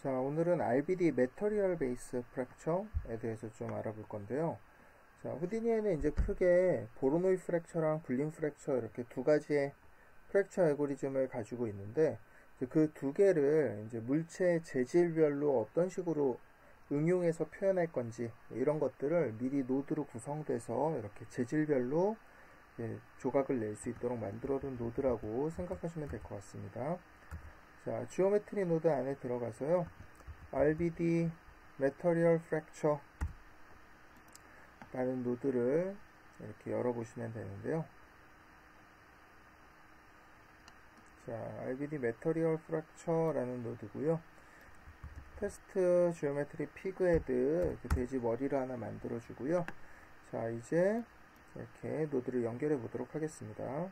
자, 오늘은 RBD Material Base Fracture에 대해서 좀 알아볼 건데요. 자, 후디니에는 이제 크게 보로노이 프랙처랑 불린 프랙처 이렇게 두 가지의 프랙처 알고리즘을 가지고 있는데, 그 두 개를 이제 물체 재질별로 어떤 식으로 응용해서 표현할 건지 이런 것들을 미리 노드로 구성돼서 이렇게 재질별로 조각을 낼 수 있도록 만들어둔 노드라고 생각하시면 될 것 같습니다. 자, 지오메트리 노드 안에 들어가서요. RBD Material Fracture 라는 노드를 이렇게 열어보시면 되는데요. 자, RBD Material Fracture 라는 노드고요. 테스트 지오메트리 피그헤드 돼지 머리를 하나 만들어주고요. 자, 이제 이렇게 노드를 연결해 보도록 하겠습니다.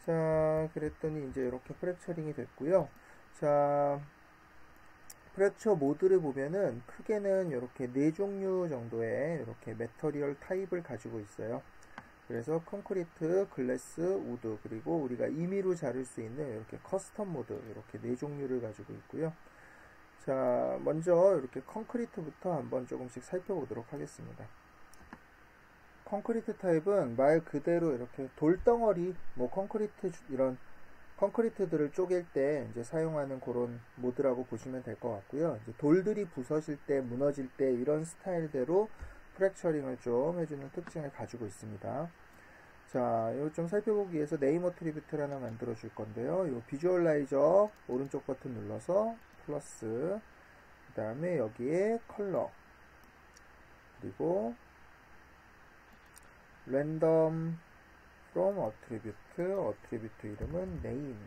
자, 그랬더니 이제 이렇게 프랙처링이 됐고요. 자, 프랙처 모드를 보면은 크게는 이렇게 네 종류 정도의 이렇게 매터리얼 타입을 가지고 있어요. 그래서 콘크리트, 글래스, 우드, 그리고 우리가 임의로 자를 수 있는 이렇게 커스텀 모드 이렇게 네 종류를 가지고 있고요. 자, 먼저 이렇게 콘크리트부터 한번 조금씩 살펴보도록 하겠습니다. 콘크리트 타입은 말 그대로 이렇게 돌덩어리, 콘크리트 이런 콘크리트들을 쪼갤 때 이제 사용하는 그런 모드라고 보시면 될 것 같고요. 이제 돌들이 부서질 때, 무너질 때 이런 스타일대로 프랙처링을 좀 해주는 특징을 가지고 있습니다. 자, 이거 좀 살펴보기 위해서 네임 어트리뷰트를 하나 만들어 줄 건데요. 이 비주얼라이저 오른쪽 버튼 눌러서 플러스, 그 다음에 여기에 컬러, 그리고 랜덤 from 어트리뷰트 이름은 name.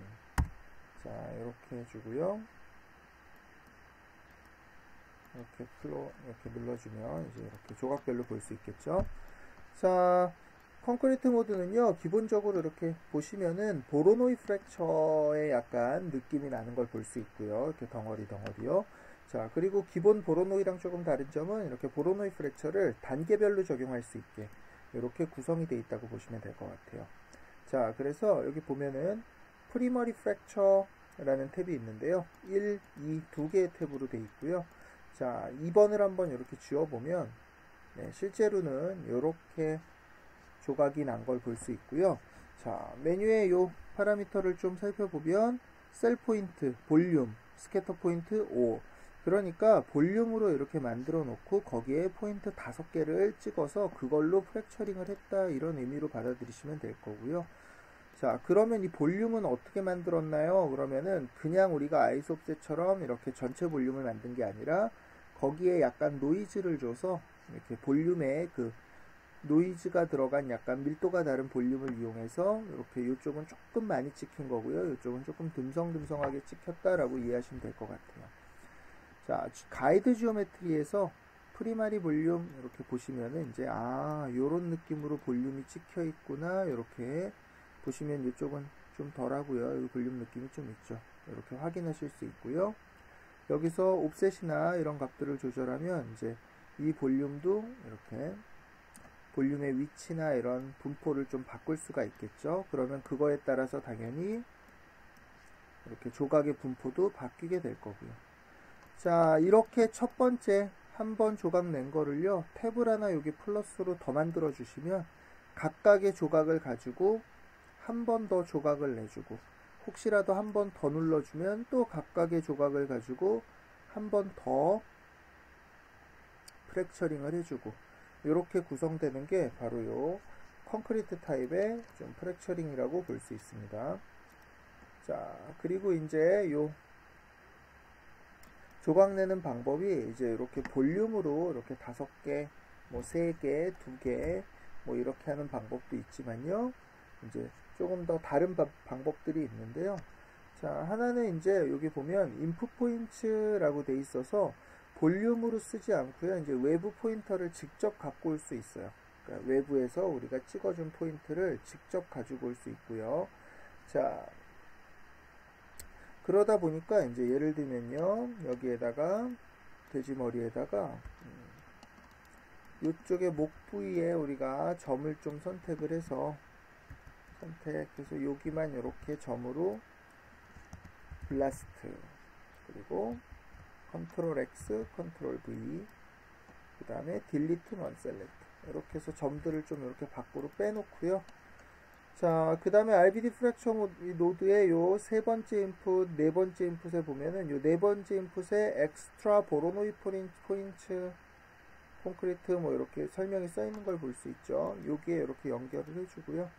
자, 이렇게 해주고요. 이렇게 눌러주면 이제 이렇게 조각별로 볼 수 있겠죠. 자, 콘크리트 모드는요, 기본적으로 이렇게 보시면은 보로노이 프랙처의 약간 느낌이 나는 걸 볼 수 있고요. 이렇게 덩어리요. 자, 그리고 기본 보로노이랑 조금 다른 점은 이렇게 보로노이 프랙처를 단계별로 적용할 수 있게 이렇게 구성이 되어 있다고 보시면 될 것 같아요. 자, 그래서 여기 보면은 프리머리 프랙처라는 탭이 있는데요. 1, 2 두 개의 탭으로 되어 있고요. 자, 2번을 한번 이렇게 지워보면 실제로는 이렇게 조각이 난 걸 볼 수 있고요. 자, 메뉴의 요 파라미터를 좀 살펴보면 셀 포인트, 볼륨, 스캐터 포인트 5. 그러니까 볼륨으로 이렇게 만들어 놓고 거기에 포인트 5개를 찍어서 그걸로 프랙처링을 했다, 이런 의미로 받아들이시면 될 거고요. 자, 그러면 이 볼륨은 어떻게 만들었나요? 그러면은 그냥 우리가 아이소프트처럼 이렇게 전체 볼륨을 만든 게 아니라 거기에 약간 노이즈를 줘서 이렇게 볼륨에 그 노이즈가 들어간 약간 밀도가 다른 볼륨을 이용해서 이렇게 이쪽은 조금 많이 찍힌 거고요. 이쪽은 조금 듬성듬성하게 찍혔다라고 이해하시면 될 것 같아요. 자, 가이드 지오메트리에서 프리마리 볼륨 이렇게 보시면은 이제 요런 느낌으로 볼륨이 찍혀 있구나, 이렇게 보시면 이쪽은 좀 덜하고요. 이 볼륨 느낌이 좀 있죠. 이렇게 확인하실 수 있고요. 여기서 옵셋이나 이런 값들을 조절하면 이제 이 볼륨도 이렇게 볼륨의 위치나 이런 분포를 좀 바꿀 수가 있겠죠. 그러면 그거에 따라서 당연히 이렇게 조각의 분포도 바뀌게 될 거고요. 자, 이렇게 첫 번째 한번 조각 낸 거를요, 탭을 하나 여기 플러스로 더 만들어 주시면 각각의 조각을 가지고 한 번 더 조각을 내주고, 혹시라도 한 번 더 눌러주면 또 각각의 조각을 가지고 한 번 더 프랙처링을 해주고, 이렇게 구성되는 게 바로 요 콘크리트 타입의 좀 프랙처링이라고 볼 수 있습니다. 자, 그리고 이제 요 조각 내는 방법이 이제 이렇게 볼륨으로 이렇게 5개, 3개, 2개, 이렇게 하는 방법도 있지만요. 이제 조금 더 다른 방법들이 있는데요. 자, 하나는 이제 여기 보면 인풋 포인트라고 돼 있어서 볼륨으로 쓰지 않고요. 이제 외부 포인터를 직접 갖고 올 수 있어요. 그러니까 외부에서 우리가 찍어준 포인트를 직접 가지고 올 수 있고요. 자, 그러다 보니까 이제 예를 들면요, 여기에다가 돼지머리에다가 이쪽에 목 부위에 우리가 점을 좀 선택을 해서 여기만 이렇게 점으로 블라스트 그리고 컨트롤 X, 컨트롤 V, 그 다음에 딜리트 non-select. 이렇게 해서 점들을 좀 이렇게 밖으로 빼놓고요. 자, 그 다음에 RBD 프랙처 노드의 요 세 번째 인풋, 네 번째 인풋에 보면은 요 네 번째 인풋에 엑스트라 보로노이 포인트 콘크리트 뭐 이렇게 설명이 써 있는 걸 볼 수 있죠. 여기에 이렇게 연결을 해주고요.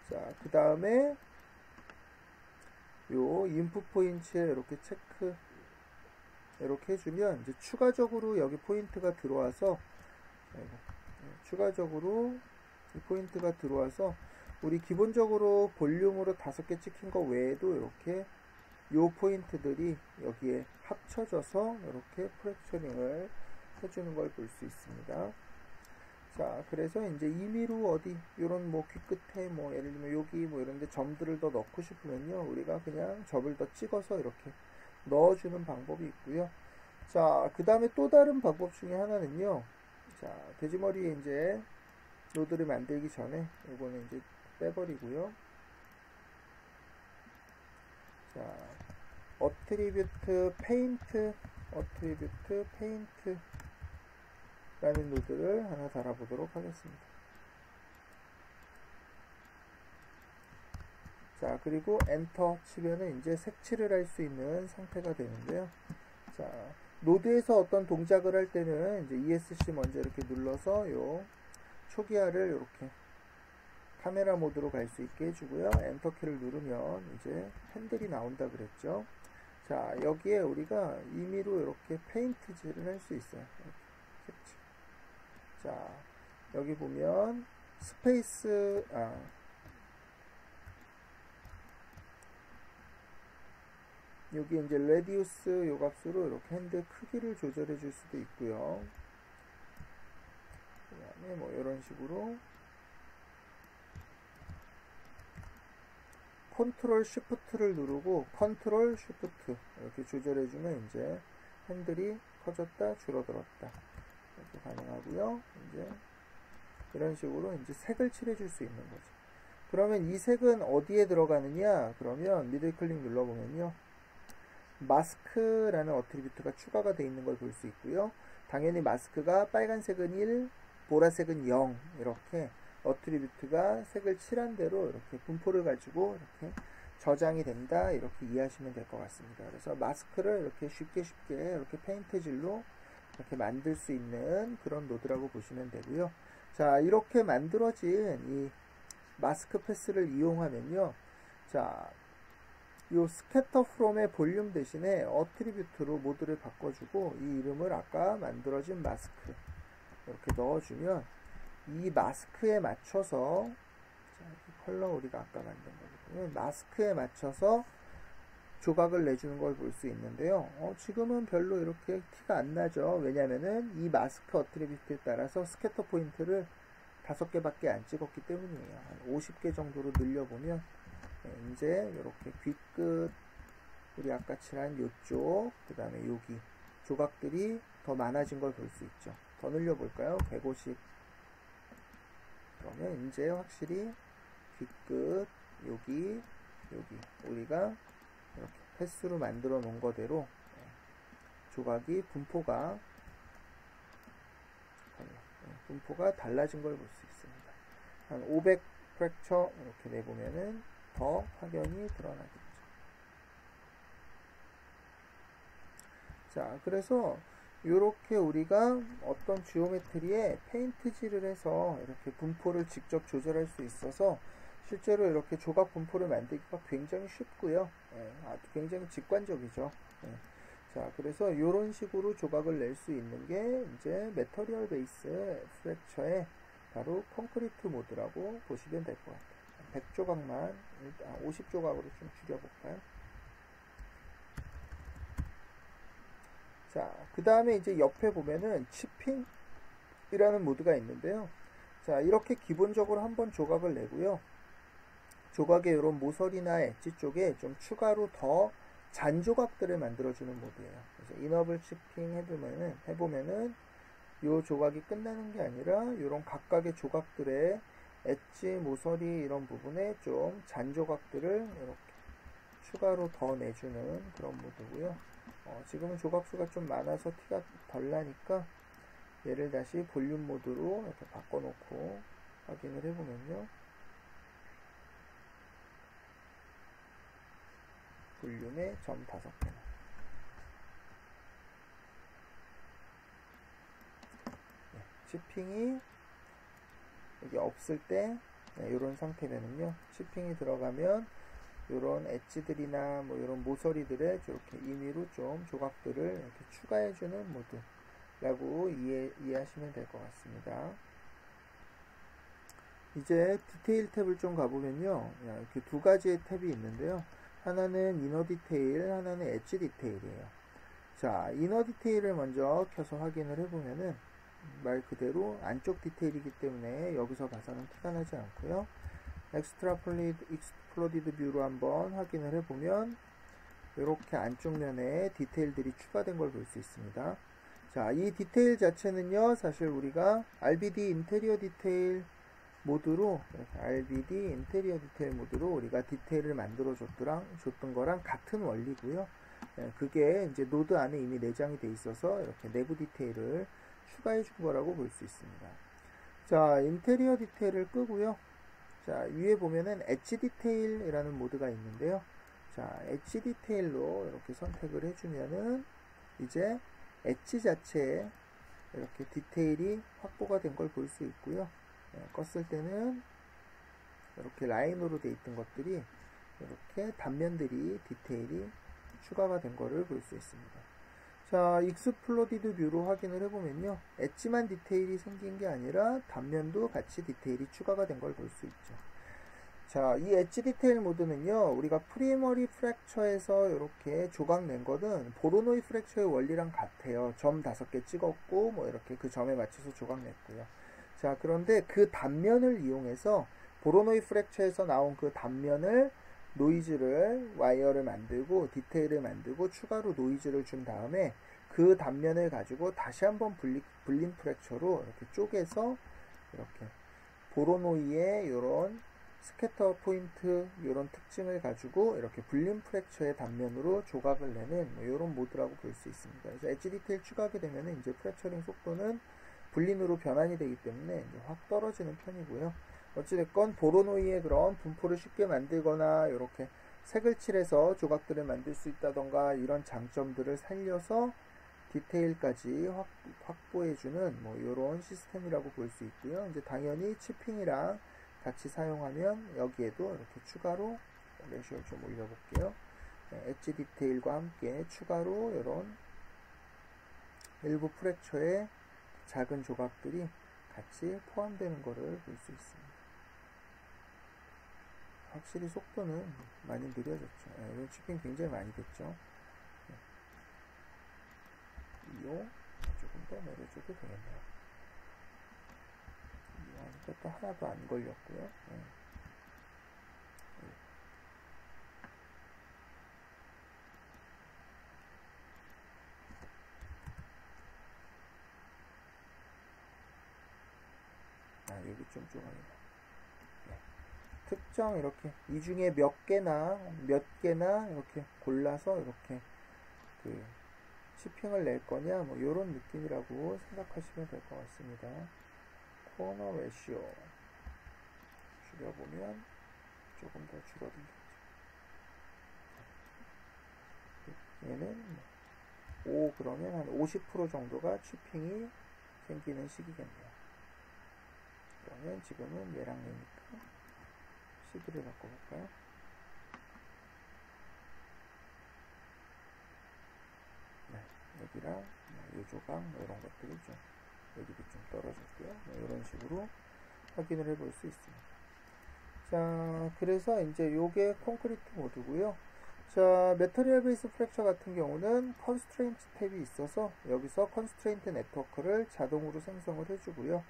자, 그 다음에 요 인풋 포인트에 이렇게 체크 이렇게 해주면 이제 추가적으로 여기 포인트가 들어와서 추가적으로 이 포인트가 들어와서 우리 기본적으로 볼륨으로 5개 찍힌 거 외에도 이렇게 요 포인트들이 여기에 합쳐져서 이렇게 프랙처링을 해주는 걸 볼 수 있습니다. 자, 그래서 이제 임의로 어디 요런 뭐 귀끝에 뭐 예를 들면 여기 뭐 이런데 점들을 더 넣고 싶으면요, 우리가 그냥 점을 더 찍어서 이렇게 넣어주는 방법이 있고요. 자, 그 다음에 또 다른 방법 중에 하나는요. 자, 돼지머리에 이제 노드를 만들기 전에 이거는 이제 빼버리고요. 자, 어트리뷰트 페인트 라는 노드를 하나 달아보도록 하겠습니다. 자, 그리고 엔터 치면은 이제 색칠을 할 수 있는 상태가 되는데요. 자, 노드에서 어떤 동작을 할 때는 이제 ESC 먼저 이렇게 눌러서 요 초기화를 이렇게 카메라 모드로 갈 수 있게 해주고요. 엔터 키를 누르면 이제 핸들이 나온다 그랬죠. 자, 여기에 우리가 임의로 이렇게 페인트질을 할 수 있어요. 이렇게 색칠. 자, 여기 보면 스페이스 여기 이제 레디우스 요 값으로 이렇게 핸들 크기를 조절해 줄 수도 있고요. 그 다음에 뭐 이런 식으로 컨트롤 쉬프트를 누르고 컨트롤 쉬프트 이렇게 조절해 주면 이제 핸들이 커졌다 줄어들었다 이렇게 가능하고요. 이제 이런 식으로 이제 색을 칠해 줄 수 있는 거죠. 그러면 이 색은 어디에 들어가느냐? 그러면 미들 클릭 눌러보면요. 마스크라는 어트리뷰트가 추가가 되어 있는 걸 볼 수 있고요. 당연히 마스크가 빨간색은 1, 보라색은 0 이렇게 어트리뷰트가 색을 칠한 대로 이렇게 분포를 가지고 이렇게 저장이 된다 이렇게 이해하시면 될 것 같습니다. 그래서 마스크를 이렇게 쉽게 이렇게 페인트질로 이렇게 만들 수 있는 그런 노드라고 보시면 되고요. 자, 이렇게 만들어진 이 마스크 패스를 이용하면요. 자, 요 스캐터 프롬의 볼륨 대신에 어트리뷰트로 모드를 바꿔주고 이 이름을 아까 만들어진 마스크 이렇게 넣어주면 이 마스크에 맞춰서 자, 컬러 우리가 아까 만든 거거든요. 마스크에 맞춰서 조각을 내주는 걸 볼 수 있는데요. 지금은 별로 이렇게 티가 안 나죠. 왜냐면은 이 마스크 어트리뷰트에 따라서 스캐터 포인트를 5개밖에 안 찍었기 때문이에요. 한 50개 정도로 늘려보면 이제 이렇게 귀끝 우리 아까 칠한 요쪽 그 다음에 여기 조각들이 더 많아진 걸 볼 수 있죠. 더 늘려볼까요? 150. 그러면 이제 확실히 귀끝 여기 우리가 이렇게 패스로 만들어 놓은 거대로 조각이 분포가 달라진 걸 볼 수 있습니다. 한 500 프랙처 이렇게 내보면은 더 확연히 드러나겠죠. 자, 그래서 이렇게 우리가 어떤 지오메트리에 페인트질을 해서 이렇게 분포를 직접 조절할 수 있어서 실제로 이렇게 조각 분포를 만들기가 굉장히 쉽고요. 굉장히 직관적이죠. 자, 그래서 이런 식으로 조각을 낼 수 있는 게 이제 매터리얼 베이스 프랙처의 바로 콘크리트 모드라고 보시면 될 것 같아요. 100조각만, 50조각으로 좀 줄여볼까요? 자, 그 다음에 이제 옆에 보면은 치핑이라는 모드가 있는데요. 자, 이렇게 기본적으로 한번 조각을 내고요. 조각의 이런 모서리나 엣지 쪽에 좀 추가로 더 잔 조각들을 만들어주는 모드예요. 그래서 이너블 치핑 해보면은 요 조각이 끝나는 게 아니라 이런 각각의 조각들의 엣지, 모서리 이런 부분에 좀 잔 조각들을 이렇게 추가로 더 내주는 그런 모드고요. 지금은 조각수가 좀 많아서 티가 덜 나니까 얘를 다시 볼륨 모드로 이렇게 바꿔놓고 확인을 해보면요. 볼륨에 점 5개나. 네, 치핑이 여기 없을 때 이런 상태면은요. 치핑이 들어가면 이런 엣지들이나 뭐 이런 모서리들에 이렇게 임의로 좀 조각들을 이렇게 추가해주는 모드라고 이해하시면 될 것 같습니다. 이제 디테일 탭을 좀 가보면요. 이렇게 두 가지의 탭이 있는데요. 하나는 이너 디테일, 하나는 엣지 디테일이에요. 자, 이너 디테일을 먼저 켜서 확인을 해보면은 말 그대로 안쪽 디테일이기 때문에 여기서 봐서는 티가 나지 않고요. 익스플로디드 뷰로 한번 확인을 해보면 이렇게 안쪽 면에 디테일들이 추가된 걸 볼 수 있습니다. 자, 이 디테일 자체는요, 사실 우리가 RBD 인테리어 디테일 모드로 RBD 인테리어 디테일 모드로 우리가 디테일을 만들어 줬던 거랑 같은 원리고요. 그게 이제 노드 안에 이미 내장이 돼 있어서 이렇게 내부 디테일을 추가해 준 거라고 볼 수 있습니다. 자, 인테리어 디테일을 끄고요. 자, 위에 보면은 엣지 디테일이라는 모드가 있는데요. 자, 엣지 디테일로 이렇게 선택을 해주면은 이제 엣지 자체에 이렇게 디테일이 확보가 된 걸 볼 수 있고요. 껐을 때는 이렇게 라인으로 되어 있던 것들이 이렇게 단면들이 디테일이 추가가 된 거를 볼 수 있습니다. 자, 익스플로디드 뷰로 확인을 해보면요. 엣지만 디테일이 생긴 게 아니라 단면도 같이 디테일이 추가가 된 걸 볼 수 있죠. 자, 이 엣지 디테일 모드는요, 우리가 프리머리 프랙처에서 이렇게 조각 낸 거는 보로노이 프랙처의 원리랑 같아요. 점 5개 찍었고, 뭐 이렇게 그 점에 맞춰서 조각 냈고요. 자, 그런데 그 단면을 이용해서 보로노이 프랙처에서 나온 그 단면을 노이즈를 와이어를 만들고 디테일을 만들고 추가로 노이즈를 준 다음에 그 단면을 가지고 다시 한번 불린 프랙처로 이렇게 쪼개서 이렇게 보로노이의 이런 스캐터 포인트 이런 특징을 가지고 이렇게 불린 프랙처의 단면으로 조각을 내는 이런 모드라고 볼 수 있습니다. 그래서 엣지 디테일 추가하게 되면 이제 프랙처링 속도는 불린으로 변환이 되기 때문에 이제 확 떨어지는 편이고요. 어찌됐건 보로노이의 그런 분포를 쉽게 만들거나 이렇게 색을 칠해서 조각들을 만들 수 있다던가 이런 장점들을 살려서 디테일까지 확보해주는 뭐 이런 시스템이라고 볼 수 있고요. 이제 당연히 치핑이랑 같이 사용하면 여기에도 이렇게 추가로 레시오를 좀 올려볼게요. 엣지 디테일과 함께 추가로 이런 일부 프랙처의 작은 조각들이 같이 포함되는 것을 볼 수 있습니다. 확실히 속도는 많이 느려졌죠. 이런 치핑 굉장히 많이 됐죠. 이요 조금 더 내려줘도 되겠네요. 이요 하니까 또 하나도 안 걸렸고요. 여기 좀 조각이다. 특정 이렇게 이 중에 몇 개나 이렇게 골라서 이렇게 그 치핑을 낼 거냐 뭐 이런 느낌이라고 생각하시면 될 것 같습니다. 코너 레시오 줄여보면 조금 더 줄어들겠죠. 얘는 5 그러면 한 50% 정도가 치핑이 생기는 시기겠네요. 그러면 지금은 얘랑 얘니까 11을 바꿔볼까요? 네, 여기랑 이 조각 이런 것들이 좀 여기도 좀 떨어졌고요. 이런 식으로 확인을 해볼 수 있습니다. 자, 그래서 이제 요게 콘크리트 모드고요. 자, 메터리얼 베이스 프랙처 같은 경우는 컨스트레인트 탭이 있어서 여기서 컨스트레인트 네트워크를 자동으로 생성을 해주고요.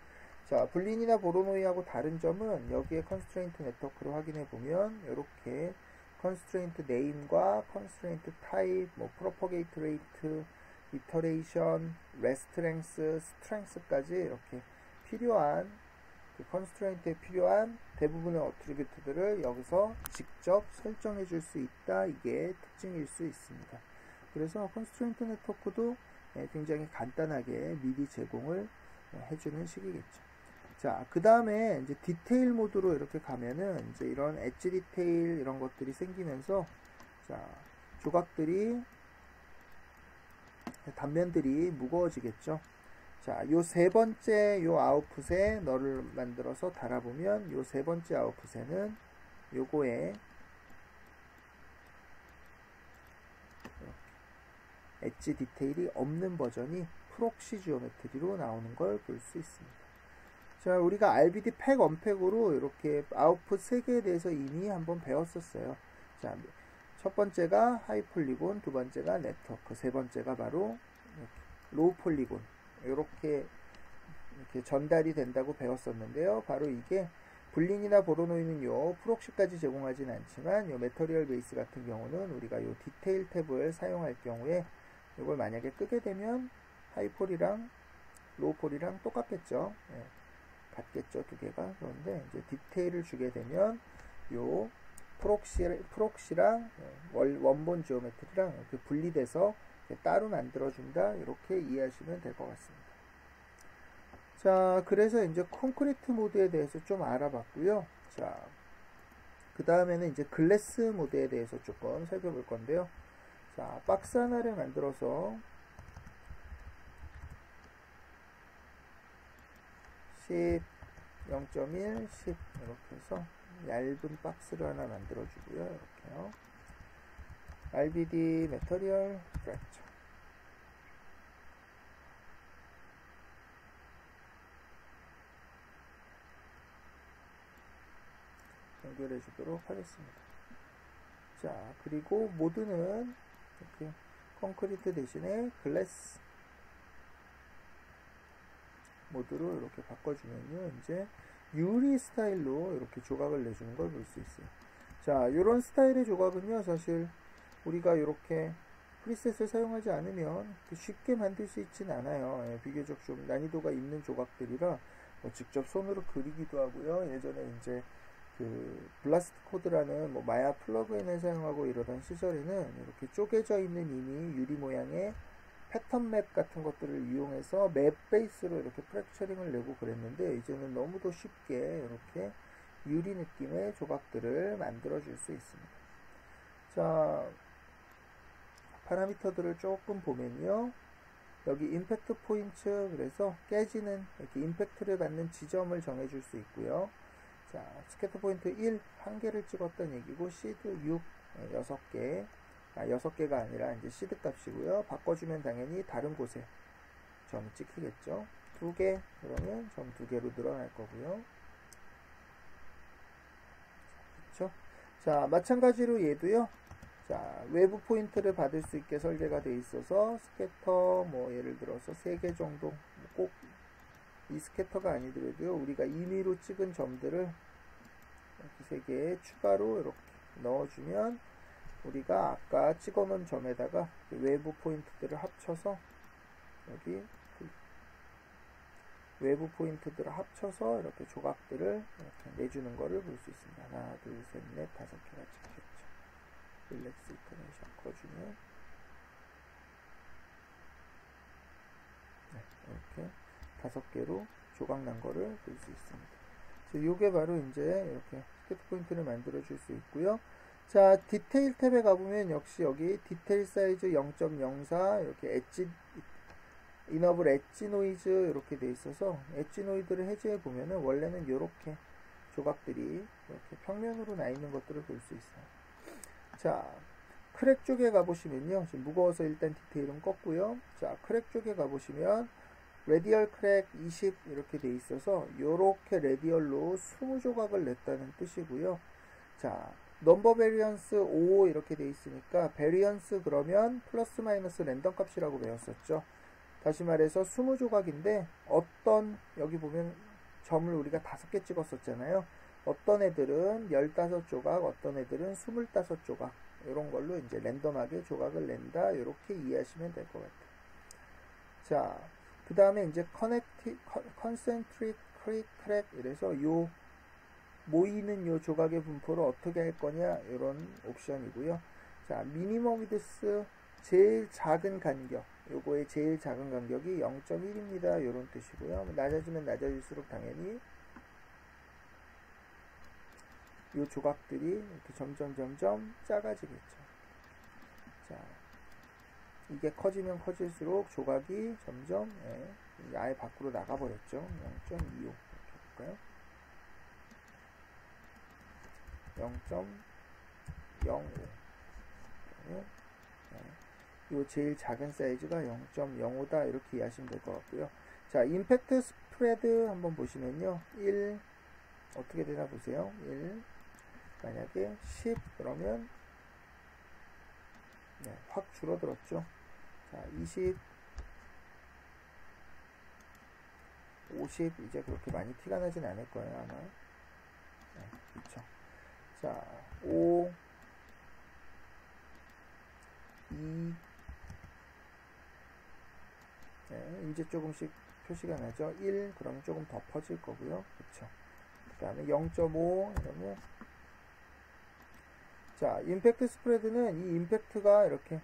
자, 불린이나 보로노이하고 다른 점은 여기에 컨스트레인트 네트워크를 확인해 보면 이렇게 컨스트레인트 네임과 컨스트레인트 타입, 뭐 프로퍼게이트 레이트, 이터레이션, 레스트랭스, 스트렝스까지 이렇게 필요한 그 컨스트레인트에 필요한 대부분의 어트리뷰트들을 여기서 직접 설정해 줄 수 있다. 이게 특징일 수 있습니다. 그래서 컨스트레인트 네트워크도 굉장히 간단하게 미리 제공을 해주는 식이겠죠. 자, 그 다음에 이제 디테일 모드로 이렇게 가면은 이제 이런 엣지 디테일 이런 것들이 생기면서 자, 조각들이 단면들이 무거워지겠죠. 자, 요 세 번째 요 아웃풋에 너를 만들어서 달아보면 요 세 번째 아웃풋에는 요거에 엣지 디테일이 없는 버전이 프록시 지오메트리로 나오는 걸 볼 수 있습니다. 자, 우리가 RBD 팩 언팩으로 이렇게 아웃풋 3개에 대해서 이미 한번 배웠었어요. 자, 첫 번째가 하이 폴리곤, 두 번째가 네트워크, 세 번째가 바로 로우 폴리곤. 이렇게 전달이 된다고 배웠었는데요. 바로 이게 불린이나 보로노이는요, 프록시까지 제공하진 않지만 요 매터리얼 베이스 같은 경우는 우리가 요 디테일 탭을 사용할 경우에 이걸 만약에 끄게 되면 하이폴이랑 로우폴이랑 똑같겠죠. 예, 같겠죠, 두 개가. 그런데 이제 디테일을 주게 되면 요 프록시랑 원본 지오메트리랑 이렇게 분리돼서 따로 만들어준다. 이렇게 이해하시면 될 것 같습니다. 자, 그래서 이제 콘크리트 모드에 대해서 좀 알아봤고요. 자, 그 다음에는 이제 글래스 모드에 대해서 조금 살펴볼 건데요. 자, 박스 하나를 만들어서 10, 0.1, 10 이렇게 해서 얇은 박스를 하나 만들어주고요. 이렇게요. RBD 매터리얼 프랙처 연결해 주도록 하겠습니다. 자, 그리고 모드는 이렇게 콘크리트 대신에 글래스 모드로 이렇게 바꿔주면요, 이제 유리 스타일로 이렇게 조각을 내주는 걸 볼 수 있어요. 자, 이런 스타일의 조각은요, 사실 우리가 이렇게 프리셋을 사용하지 않으면 쉽게 만들 수 있진 않아요. 예, 비교적 좀 난이도가 있는 조각들이라 뭐 직접 손으로 그리기도 하고요. 예전에 이제 그 블라스트 코드라는 뭐 마야 플러그인을 사용하고 이러던 시절에는 이렇게 쪼개져 있는 이미 유리 모양의 패턴 맵 같은 것들을 이용해서 맵 베이스로 이렇게 프랙처링을 내고 그랬는데, 이제는 너무도 쉽게 이렇게 유리 느낌의 조각들을 만들어 줄 수 있습니다. 자, 파라미터들을 조금 보면요, 여기 임팩트 포인트, 그래서 깨지는 이렇게 임팩트를 받는 지점을 정해 줄 수 있고요. 자, 스캐터 포인트 1, 1개를 찍었던 얘기고, 시드 6, 6개, 6개가 아니라 이제 시드 값이고요. 바꿔주면 당연히 다른 곳에 점이 찍히겠죠. 2개, 그러면 점 2개로 늘어날 거고요. 그렇죠? 자, 마찬가지로 얘도요. 자, 외부 포인트를 받을 수 있게 설계가 되어 있어서 스캐터 뭐 예를 들어서 3개 정도, 꼭 이 스캐터가 아니더라도요, 우리가 임의로 찍은 점들을 이렇게 3개 추가로 이렇게 넣어주면 우리가 아까 찍어 놓은 점에다가 외부 포인트들을 합쳐서 여기 외부 포인트들을 합쳐서 이렇게 조각들을 이렇게 내주는 거를 볼 수 있습니다. 하나, 둘, 셋, 넷, 5개가 찍혔죠. 릴렉스 이터네이션 꺼주면 이렇게 5개로 조각 난 거를 볼 수 있습니다. 요게 바로 이제 이렇게 스케치 포인트를 만들어 줄 수 있고요. 자, 디테일 탭에 가보면 역시 여기 디테일 사이즈 0.04 이렇게 엣지 이너블 엣지 노이즈 이렇게 돼 있어서 엣지 노이즈를 해제해 보면은 원래는 이렇게 조각들이 이렇게 평면으로 나 있는 것들을 볼 수 있어요. 자, 크랙 쪽에 가보시면요, 지금 무거워서 일단 디테일은 껐고요. 자, 크랙 쪽에 가보시면 레디얼 크랙 20 이렇게 돼 있어서 요렇게 레디얼로 20조각을 냈다는 뜻이고요. 자, 넘버 베리언스 5 이렇게 돼 있으니까 베리언스 그러면 플러스 마이너스 랜덤 값이라고 배웠었죠. 다시 말해서 20조각인데 어떤, 여기 보면 점을 우리가 5개 찍었었잖아요. 어떤 애들은 15조각, 어떤 애들은 25조각, 이런 걸로 이제 랜덤하게 조각을 낸다. 이렇게 이해하시면 될 것 같아요. 자, 그 다음에 이제 컨센트릭 크릭, 크랙 이래서 요 모이는 요 조각의 분포를 어떻게 할 거냐 이런 옵션이고요. 자, 미니멈 위드스 제일 작은 간격, 요거의 제일 작은 간격이 0.1입니다. 요런 뜻이고요. 낮아지면 낮아질수록 당연히 요 조각들이 이렇게 점점 작아지겠죠. 자, 이게 커지면 커질수록 조각이 점점 아예 밖으로 나가버렸죠. 0.25 이렇게 볼까요? 0.05. 이 제일 작은 사이즈가 0.05다 이렇게 이해하시면 될 것 같고요. 자, 임팩트 스프레드 한번 보시면요. 1 어떻게 되나 보세요. 1 만약에 10 그러면 확 줄어들었죠. 자, 20 50 이제 그렇게 많이 티가 나진 않을 거예요 아마. 그렇죠. 자, 5 2 이제 조금씩 표시가 나죠. 1 그러면 조금 더 퍼질 거고요. 그렇죠. 그 다음에 0.5 이러면 자, 임팩트 스프레드는 이 임팩트가 이렇게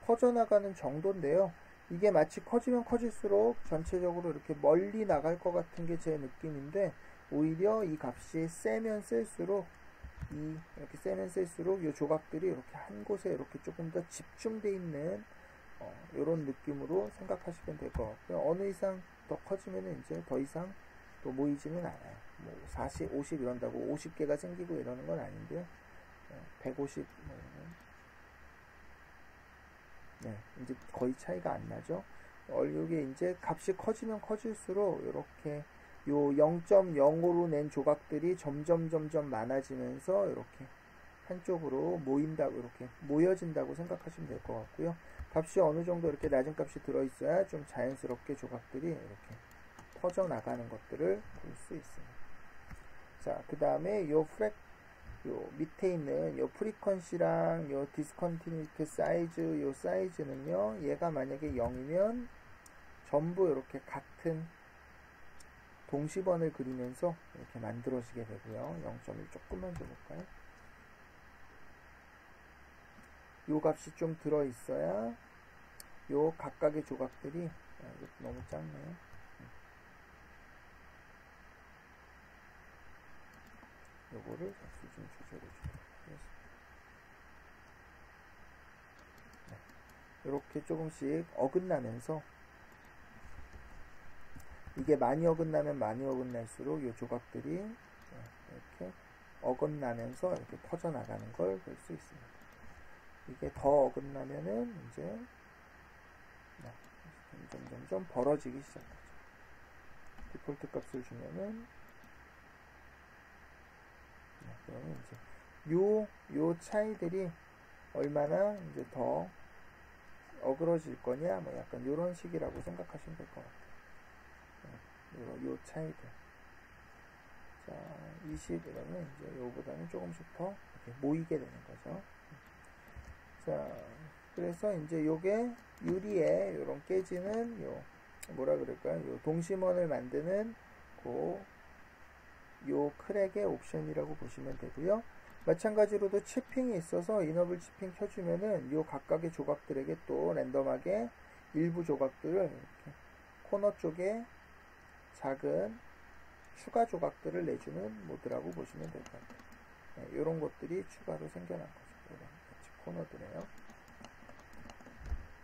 퍼져나가는 정도인데요. 이게 마치 커지면 커질수록 전체적으로 이렇게 멀리 나갈 것 같은 게 제 느낌인데, 오히려 이 값이 세면 셀수록 이렇게 세면 셀수록 이 조각들이 이렇게 한 곳에 이렇게 조금 더 집중되어 있는 이런 느낌으로 생각하시면 될 것 같고요. 어느 이상 더 커지면 이제 더 이상 또 모이지는 않아요. 뭐 40, 50 이런다고 50개가 생기고 이러는 건 아닌데요. 150 이제 거의 차이가 안 나죠. 이게 이제 값이 커지면 커질수록 이렇게 요 0.05로 낸 조각들이 점점 많아지면서 이렇게 한쪽으로 모인다고, 이렇게 모여진다고 생각하시면 될 것 같고요. 값이 어느 정도 이렇게 낮은 값이 들어있어야 좀 자연스럽게 조각들이 이렇게 퍼져나가는 것들을 볼 수 있습니다. 자, 그 다음에 요 밑에 있는 요 프리퀀시랑 요 디스컨티뉴이티 사이즈, 요 사이즈는요, 얘가 만약에 0이면 전부 이렇게 같은 동시번을 그리면서 이렇게 만들어지게 되고요. 0.1 조금만 줘볼까요? 요 값이 좀 들어있어야 요 각각의 조각들이, 이것도 너무 작네요. 요거를 값을 좀 조절해 주도록 하겠습니다. 이렇게 조금씩 어긋나면서, 이게 많이 어긋나면 많이 어긋날수록 이 조각들이 이렇게 어긋나면서 이렇게 퍼져나가는 걸 볼 수 있습니다. 이게 더 어긋나면은 이제 점점 벌어지기 시작하죠. 디폴트 값을 주면은 그러면 이제 요 차이들이 얼마나 이제 더 어그러질 거냐, 뭐 약간 요런 식이라고 생각하시면 될 것 같아요. 요 차이들. 자, 20 이러면 이제 요보다는 조금씩 더 이렇게 모이게 되는 거죠. 자, 그래서 이제 요게 유리에 요런 깨지는 뭐라 그럴까요? 요 동심원을 만드는 요 크랙의 옵션이라고 보시면 되고요. 마찬가지로도 치핑이 있어서 이너블 치핑 켜주면은 요 각각의 조각들에게 또 랜덤하게 일부 조각들을 이렇게 코너 쪽에 작은 추가 조각들을 내주는 모드라고 보시면 될 것 같아요. 요런 것들이 추가로 생겨난 거죠. 이런 코너들이에요.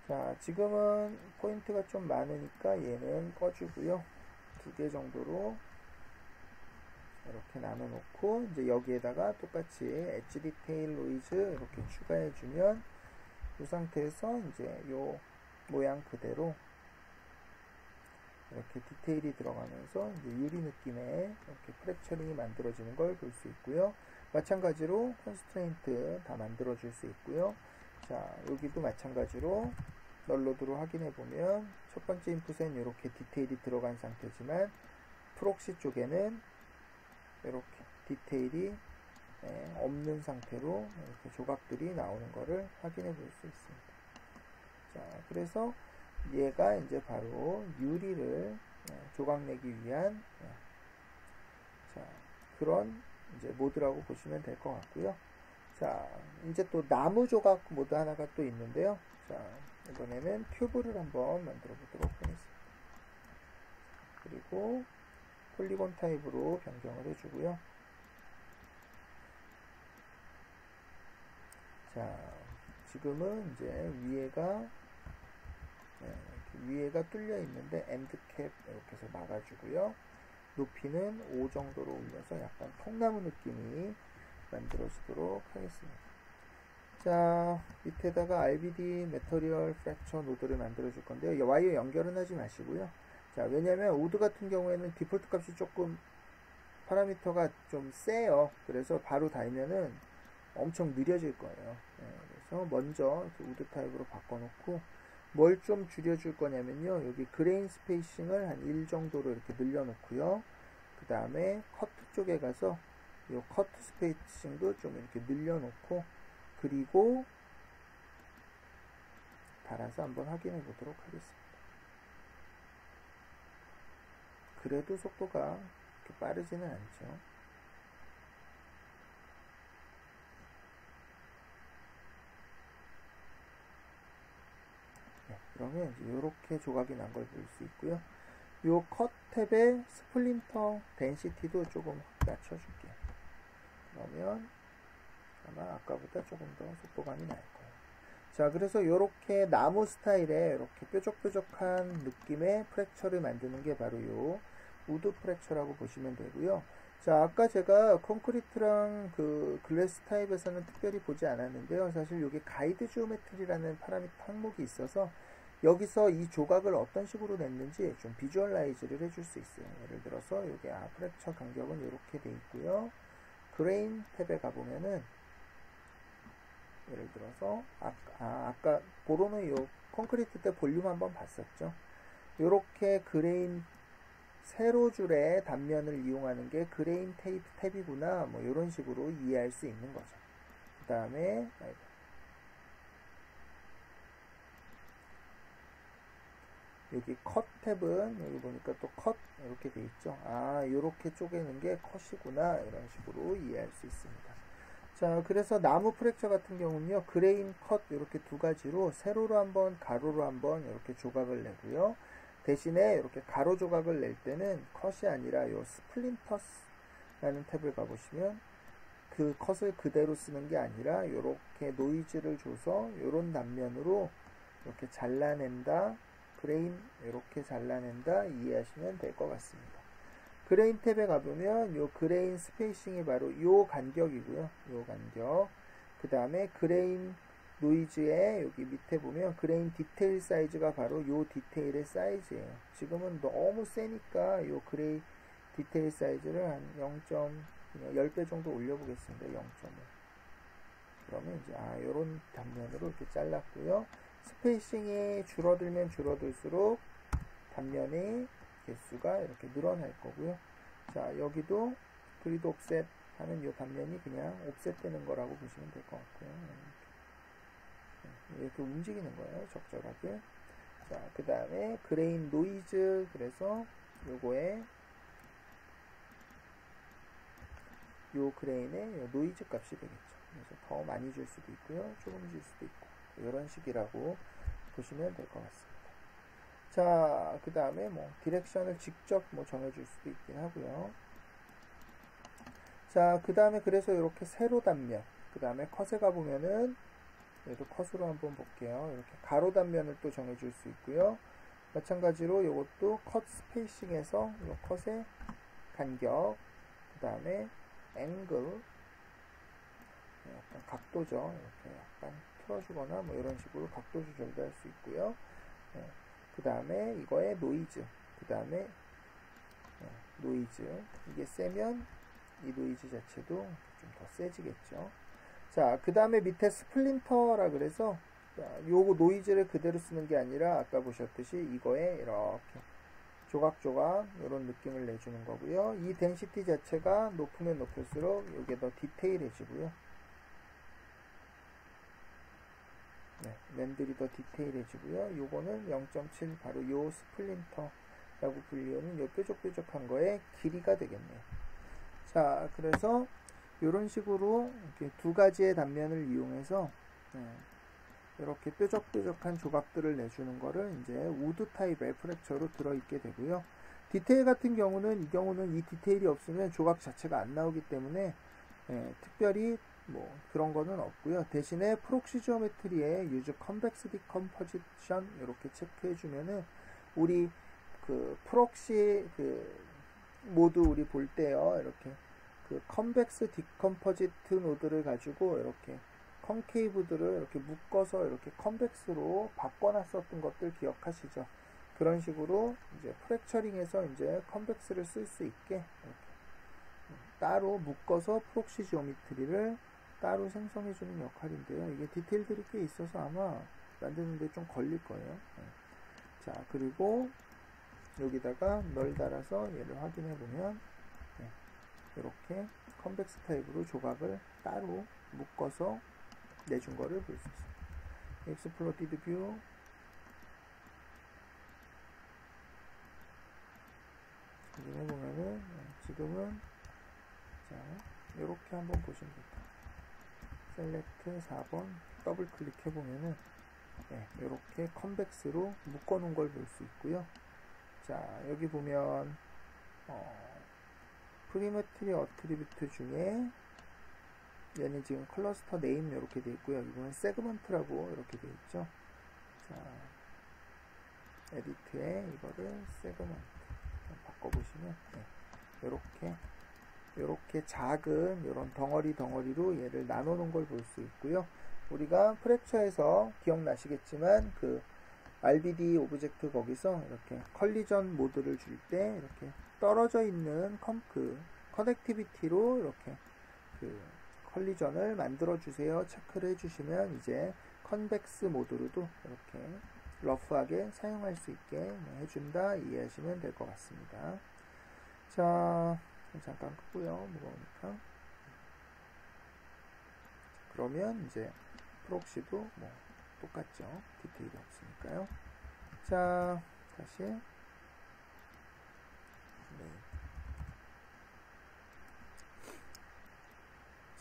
자, 지금은 포인트가 좀 많으니까 얘는 꺼주고요. 2개 정도로 이렇게 나눠 놓고, 이제 여기에다가 똑같이 엣지 디테일 노이즈 이렇게 추가해 주면 이 상태에서 이제 요 모양 그대로 이렇게 디테일이 들어가면서 이제 유리 느낌의 이렇게 프랙처링이 만들어지는 걸 볼 수 있고요. 마찬가지로 컨스트레인트 다 만들어 줄 수 있고요. 자, 여기도 마찬가지로 널로드로 확인해 보면 첫 번째 인풋엔 이렇게 디테일이 들어간 상태지만 프록시 쪽에는 이렇게 디테일이 없는 상태로 이렇게 조각들이 나오는 것을 확인해 볼 수 있습니다. 자, 그래서 얘가 이제 바로 유리를 조각내기 위한 자, 그런 이제 모드라고 보시면 될 것 같고요. 자, 이제 또 나무 조각 모드 하나가 또 있는데요. 자, 이번에는 큐브를 한번 만들어 보도록 하겠습니다. 그리고 폴리곤 타입으로 변경을 해주고요. 자, 지금은 이제 위에가 뚫려 있는데 엔드캡 이렇게 해서 막아주고요. 높이는 5 정도로 올려서 약간 통나무 느낌이 만들어지도록 하겠습니다. 자, 밑에다가 RBD 메터리얼 프랙처 노드를 만들어 줄 건데요. 와이어 연결은 하지 마시고요. 자, 왜냐면 우드 같은 경우에는 디폴트 값이 조금 파라미터가 좀 세요. 그래서 바로 달면은 엄청 느려질 거예요. 그래서 먼저 우드 타입으로 바꿔놓고 뭘 좀 줄여줄 거냐면요. 여기 그레인 스페이싱을 한 1 정도로 이렇게 늘려놓고요. 그 다음에 커트 쪽에 가서 이 커트 스페이싱도 좀 이렇게 늘려놓고 그리고 달아서 한번 확인해 보도록 하겠습니다. 그래도 속도가 그렇게 빠르지는 않죠. 네, 그러면 이제 이렇게 조각이 난 걸 볼 수 있고요. 요 컷 탭의 스플린터 덴시티도 조금 낮춰줄게요. 그러면 아마 아까보다 조금 더 속도감이 날 거예요. 자, 그래서 이렇게 나무 스타일의 이렇게 뾰족뾰족한 느낌의 프랙처를 만드는 게 바로 요 우드 프랙처라고 보시면 되고요. 자, 아까 제가 콘크리트랑 그 글래스 타입에서는 특별히 보지 않았는데요. 사실 여기 가이드 지오메트리라는 파라미터 항목이 있어서 여기서 이 조각을 어떤 식으로 냈는지 좀 비주얼라이즈를 해줄 수 있어요. 예를 들어서 여기 프랙처 간격은 이렇게 돼 있고요. 그레인 탭에 가보면은 예를 들어서 아까 보로노 요 콘크리트 때 볼륨 한번 봤었죠. 요렇게 그레인 세로줄의 단면을 이용하는 게 그레인 탭이구나 뭐 이런 식으로 이해할 수 있는 거죠. 그 다음에 여기 컷 탭은 여기 보니까 또 컷 이렇게 돼 있죠. 이렇게 쪼개는 게 컷이구나 이런 식으로 이해할 수 있습니다. 자, 그래서 나무 프랙처 같은 경우는요, 그레인 컷 이렇게 두 가지로 세로로 한번 가로로 한번 이렇게 조각을 내고요. 대신에 이렇게 가로 조각을 낼 때는 컷이 아니라 요 스플린터스라는 탭을 가보시면 그 컷을 그대로 쓰는 게 아니라 이렇게 노이즈를 줘서 이런 단면으로 이렇게 잘라낸다. 그레인 이렇게 잘라낸다 이해하시면 될 것 같습니다. 그레인 탭에 가보면 요 그레인 스페이싱이 바로 요 간격이고요. 요 간격. 그 다음에 그레인 노이즈에 여기 밑에 보면 그레인 디테일 사이즈가 바로 요 디테일의 사이즈예요. 지금은 너무 세니까 요 그레인 디테일 사이즈를 한 10배 정도 올려보겠습니다. 0.5. 그러면 이제 요런 단면으로 이렇게 잘랐고요. 스페이싱이 줄어들면 줄어들수록 단면의 개수가 이렇게 늘어날 거고요. 자, 여기도 그리드 옵셋 하는 이 단면이 그냥 옵셋 되는 거라고 보시면 될 것 같고요. 이렇게 움직이는 거예요. 적절하게. 자, 그 다음에 그레인 노이즈. 그래서 요거에 요 그레인의 요 노이즈 값이 되겠죠. 그래서 더 많이 줄 수도 있고요. 조금 줄 수도 있고. 이런 식이라고 보시면 될 것 같습니다. 자, 그 다음에 뭐 디렉션을 직접 뭐 정해줄 수도 있긴 하고요. 자, 그 다음에 그래서 이렇게 세로 단면, 그 다음에 컷에 가보면은 얘도 컷으로 한번 볼게요. 이렇게 가로 단면을 또 정해줄 수 있고요. 마찬가지로 이것도 컷 스페이싱에서 이 컷의 간격, 그 다음에 앵글, 약간 각도죠. 이렇게 약간 틀어주거나 뭐 이런 식으로 각도 조절도 할 수 있고요. 그 다음에 이거의 노이즈, 그 다음에 노이즈, 이게 세면 이 노이즈 자체도 좀 더 세지겠죠. 자, 그 다음에 밑에 스플린터라 그래서 요거 노이즈를 그대로 쓰는 게 아니라 아까 보셨듯이 이거에 이렇게 조각조각 이런 느낌을 내주는 거고요. 이 덴시티 자체가 높으면 높을수록 이게 더 디테일해지고요. 랜들이 더 디테일해지고요. 요거는 0.7 바로 요 스플린터라고 불리우는 요 뾰족뾰족한 거의 길이가 되겠네요. 자, 그래서 이런 식으로 이렇게 두 가지의 단면을 이용해서 이렇게 뾰족뾰족한 조각들을 내주는 거를 이제 우드 타입의 프랙처로 들어있게 되고요. 디테일 같은 경우는 이 디테일이 없으면 조각 자체가 안 나오기 때문에 특별히 뭐 그런 거는 없고요. 대신에 프록시 지오메트리에 유즈 컨벡스 디컴포지션 이렇게 체크해 주면은 우리 그 프록시 그 모두 우리 볼 때요. 이렇게 그 컨벡스 디컴포지트 노드를 가지고 이렇게 컨케이브들을 이렇게 묶어서 이렇게 컨벡스로 바꿔놨었던 것들 기억하시죠? 그런 식으로 이제 프랙처링에서 이제 컨벡스를 쓸 수 있게 이렇게 따로 묶어서 프록시 지오메트리를 따로 생성해주는 역할인데요. 이게 디테일들이 꽤 있어서 아마 만드는데 좀 걸릴 거예요. 자, 그리고 여기다가 널 달아서 얘를 확인해 보면 이렇게 컨벡스 타입으로 조각을 따로 묶어서 내준 거를 볼 수 있어요. 익스플로티드 뷰 확인해 보면은 지금은 자 이렇게 한번 보시면 됩니다. 셀렉트 4번 더블 클릭해 보면은 이렇게 컨벡스로 묶어 놓은 걸 볼 수 있고요. 자, 여기 보면 프리메트리 어트리뷰트 중에 얘는 지금 클러스터 네임 이렇게 되어 있고요. 이거는 세그먼트라고 이렇게 되어 있죠. 자, 에디트에 이거를 세그먼트 바꿔보시면 이렇게 작은 이런 덩어리로 얘를 나눠 놓은 걸 볼 수 있고요. 우리가 프랙처에서 기억나시겠지만 그 RBD 오브젝트 거기서 이렇게 컬리전 모드를 줄 때 이렇게 떨어져 있는 커넥티비티로 이렇게 그 컬리전을 만들어 주세요. 체크를 해주시면 이제 컨벡스 모드로도 이렇게 러프하게 사용할 수 있게 해준다 이해하시면 될 것 같습니다. 자, 잠깐 끄고요. 무거우니까. 그러면 이제 프록시도 뭐 똑같죠. 디테일이 없으니까요. 자, 다시.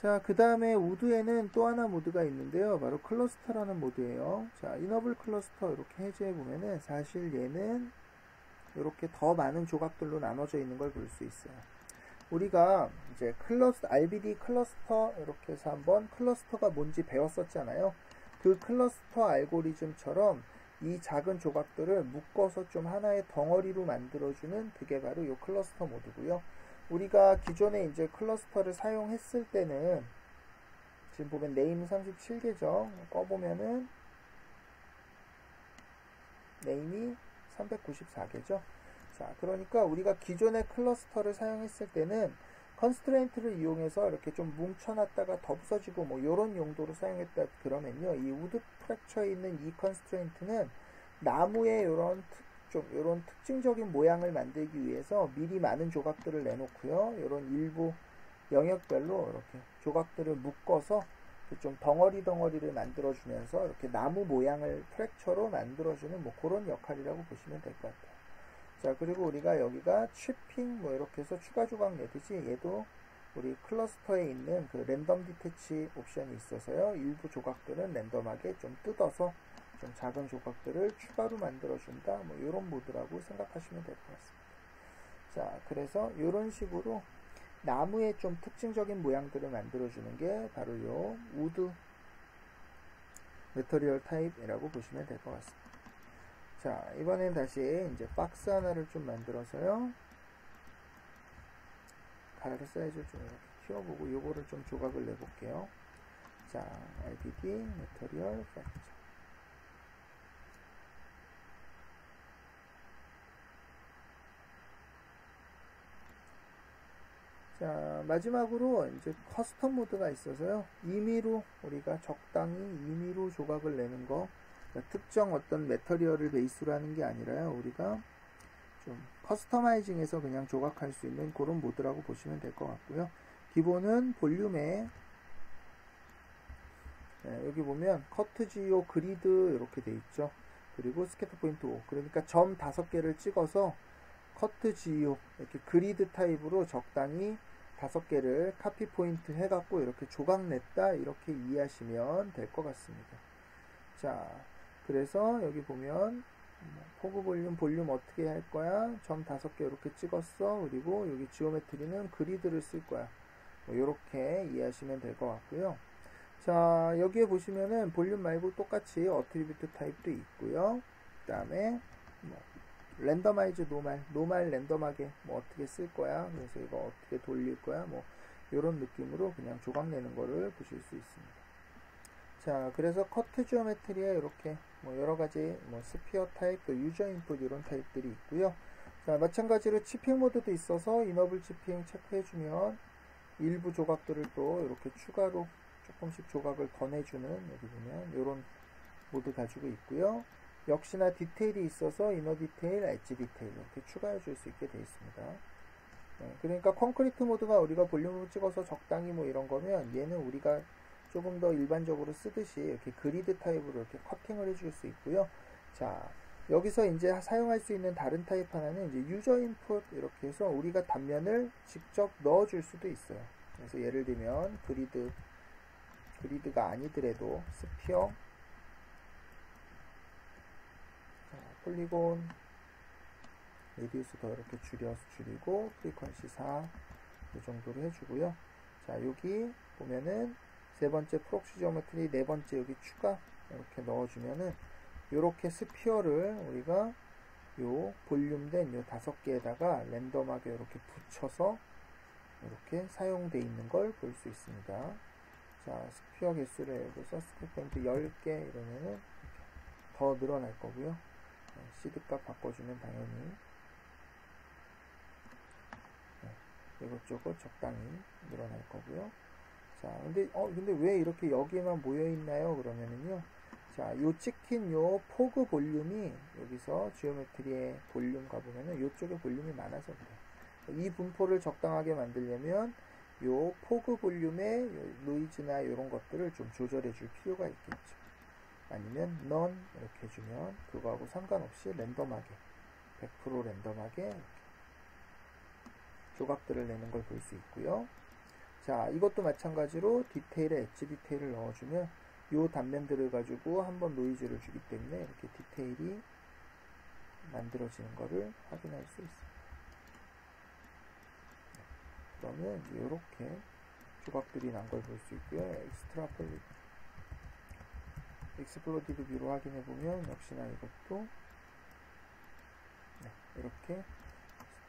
자, 그 다음에 우드에는 또 하나 모드가 있는데요. 바로 클러스터라는 모드예요. 자, 이너블 클러스터 이렇게 해제해 보면은 사실 얘는 이렇게 더 많은 조각들로 나눠져 있는 걸 볼 수 있어요. 우리가 이제 RBD 클러스터 이렇게 해서 한번 클러스터가 뭔지 배웠었잖아요. 그 클러스터 알고리즘처럼 이 작은 조각들을 묶어서 좀 하나의 덩어리로 만들어주는 그게 바로 이 클러스터 모드고요. 우리가 기존에 이제 클러스터를 사용했을 때는 지금 보면 네임 37개죠. 꺼보면은 네임이 394개죠. 자, 그러니까 우리가 기존의 클러스터를 사용했을 때는 컨스트레인트를 이용해서 이렇게 좀 뭉쳐놨다가 더 부서지고 뭐 요런 용도로 사용했다 그러면요. 이 우드 프랙처에 있는 이 컨스트레인트는 나무의 요런 특징적인 모양을 만들기 위해서 미리 많은 조각들을 내놓고요. 요런 일부 영역별로 이렇게 조각들을 묶어서 좀 덩어리를 만들어주면서 이렇게 나무 모양을 프랙처로 만들어주는 뭐 그런 역할이라고 보시면 될 것 같아요. 자, 그리고 우리가 여기가 취핑 뭐 이렇게 해서 추가 조각 내듯이 얘도 우리 클러스터에 있는 그 랜덤 디태치 옵션이 있어서요. 일부 조각들은 랜덤하게 좀 뜯어서 좀 작은 조각들을 추가로 만들어준다. 뭐 이런 모드라고 생각하시면 될 것 같습니다. 자, 그래서 이런 식으로 나무의 좀 특징적인 모양들을 만들어주는 게 바로 요 우드 매터리얼 타입이라고 보시면 될 것 같습니다. 자, 이번엔 다시 이제 박스 하나를 좀 만들어서요. 가로 사이즈를 좀 이렇게 키워보고 요거를 좀 조각을 내볼게요. 자, RBD 매터리얼 프랙처. 자, 마지막으로 이제 커스텀 모드가 있어서요. 임의로 우리가 적당히 임의로 조각을 내는 거, 그러니까 특정 어떤 매터리얼을 베이스로 하는 게 아니라요. 우리가 좀 커스터마이징해서 그냥 조각할 수 있는 그런 모드라고 보시면 될 것 같고요. 기본은 볼륨에 여기 보면 커트 GO 그리드 이렇게 돼 있죠. 그리고 스캐터 포인트 5. 그러니까 점 5개를 찍어서 커트 GO 이렇게 그리드 타입으로 적당히 5개를 카피 포인트 해갖고 이렇게 조각 냈다, 이렇게 이해하시면 될 것 같습니다. 자, 그래서 여기 보면 포그 볼륨 어떻게 할 거야? 점 5개 이렇게 찍었어. 그리고 여기 지오메트리는 그리드를 쓸 거야. 뭐 이렇게 이해하시면 될 것 같고요. 자, 여기에 보시면은 볼륨 말고 똑같이 어트리뷰트 타입도 있고요. 그 다음에 뭐 랜더마이즈 노말 랜덤하게 뭐 어떻게 쓸 거야, 그래서 이거 어떻게 돌릴 거야, 뭐 이런 느낌으로 그냥 조각 내는 거를 보실 수 있습니다. 자, 그래서 커트 지오메트리에 이렇게 뭐 여러 가지 뭐 스피어 타입, 또 유저 인풋 이런 타입들이 있고요. 자, 마찬가지로 치핑 모드도 있어서 이너블 치핑 체크해주면 일부 조각들을 또 이렇게 추가로 조금씩 조각을 더 내주는, 여기 보면 이런 모드 가지고 있고요. 역시나 디테일이 있어서 이너 디테일, 엣지 디테일 이렇게 추가해 줄 수 있게 되어 있습니다. 네, 그러니까 콘크리트 모드가 우리가 볼륨으로 찍어서 적당히 뭐 이런 거면, 얘는 우리가 조금 더 일반적으로 쓰듯이 이렇게 그리드 타입으로 이렇게 커팅을 해줄 수 있고요. 자, 여기서 이제 사용할 수 있는 다른 타입 하나는 이제 유저 인풋, 이렇게 해서 우리가 단면을 직접 넣어줄 수도 있어요. 그래서 예를 들면 그리드가 아니더라도 스피어, 폴리곤 레디우스 더 이렇게 줄이고 프리퀀시 4 이 정도로 해주고요. 자, 여기 보면은 세 번째 프록시 지오메트리, 네 번째 여기 추가 이렇게 넣어주면은 요렇게 스피어를 우리가 요 볼륨된 요 5개에다가 랜덤하게 이렇게 붙여서 이렇게 사용되어 있는 걸 볼 수 있습니다. 자, 스피어 개수를 여기서 스피어포인트 10개 이러면은 더 늘어날 거고요. 시드값 바꿔주면 당연히 이것저것 적당히 늘어날 거고요. 자, 근데 왜 이렇게 여기에만 모여 있나요? 그러면은요. 자, 요 찍힌 요 포그 볼륨이 여기서 지오메트리의 볼륨 가보면은 요쪽에 볼륨이 많아서 그래요. 이 분포를 적당하게 만들려면 요 포그 볼륨의 노이즈나 이런 것들을 좀 조절해 줄 필요가 있겠죠. 아니면 none 이렇게 해주면 그거하고 상관없이 랜덤하게 100% 랜덤하게 이렇게 조각들을 내는 걸 볼 수 있고요. 자, 이것도 마찬가지로 디테일에 엣지 디테일을 넣어주면 요 단면들을 가지고 한번 노이즈를 주기 때문에 이렇게 디테일이 만들어지는 것을 확인할 수 있습니다. 그러면 이렇게 조각들이 난 걸 볼 수 있고요. 익스플로디드 뷰로 확인해 보면 역시나 이것도 이렇게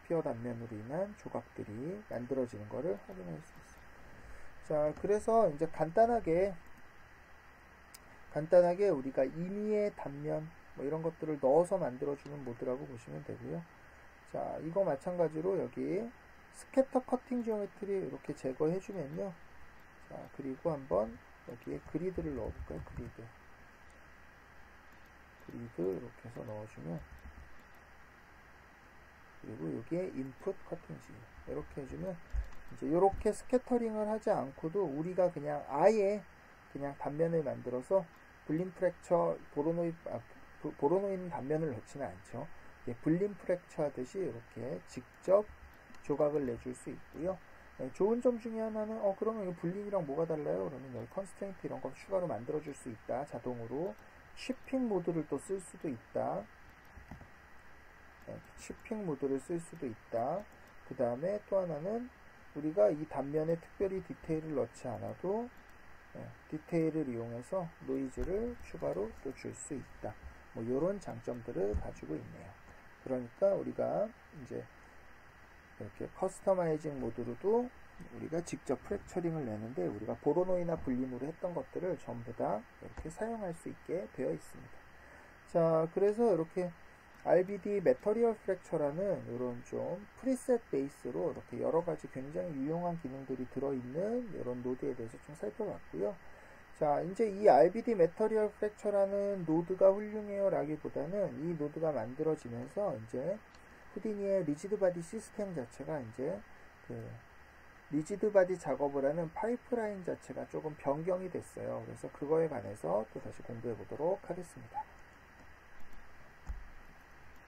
스피어 단면으로 인한 조각들이 만들어지는 것을 확인할 수 있습니다. 자, 그래서 이제 간단하게 우리가 임의의 단면 뭐 이런 것들을 넣어서 만들어주는 모드라고 보시면 되고요. 자, 이거 마찬가지로 여기 스캐터 커팅 지오메트리 이렇게 제거해주면요. 자, 그리고 한번 여기에 그리드를 넣어볼까요? 그리드 이렇게 해서 넣어주면, 그리고 여기에 인풋 커팅지 이렇게 해주면 이제 이렇게 스캐터링을 하지 않고도 우리가 그냥 아예 그냥 단면을 만들어서 블림 프랙처 보로노이는 단면을 넣지는 않죠. 블림 프랙처 하듯이 이렇게 직접 조각을 내줄 수 있고요. 좋은 점 중에 하나는 그러면 이 블림이랑 뭐가 달라요? 그러면 여기 컨스트레인트 이런 거 추가로 만들어 줄 수 있다. 자동으로 쉬핑 모드를 또 쓸 수도 있다. 쉬핑 모드를 쓸 수도 있다. 그 다음에 또 하나는 우리가 이 단면에 특별히 디테일을 넣지 않아도 디테일을 이용해서 노이즈를 추가로 또 줄 수 있다. 뭐 이런 장점들을 가지고 있네요. 그러니까 우리가 이제 이렇게 커스터마이징 모드로도 우리가 직접 프랙처링을 내는데 우리가 보로노이나 블림으로 했던 것들을 전부 다 이렇게 사용할 수 있게 되어 있습니다. 자, 그래서 이렇게 RBD 메터리얼 프랙처라는 이런 좀 프리셋 베이스로 이렇게 여러 가지 굉장히 유용한 기능들이 들어있는 이런 노드에 대해서 좀 살펴봤고요. 자, 이제 이 RBD 메터리얼 프랙처라는 노드가 훌륭해요 라기보다는 이 노드가 만들어지면서 이제 후디니의 리지드 바디 시스템 자체가 이제 리지드 바디 작업을 하는 파이프라인 자체가 조금 변경이 됐어요. 그래서 그거에 관해서 또 다시 공부해 보도록 하겠습니다.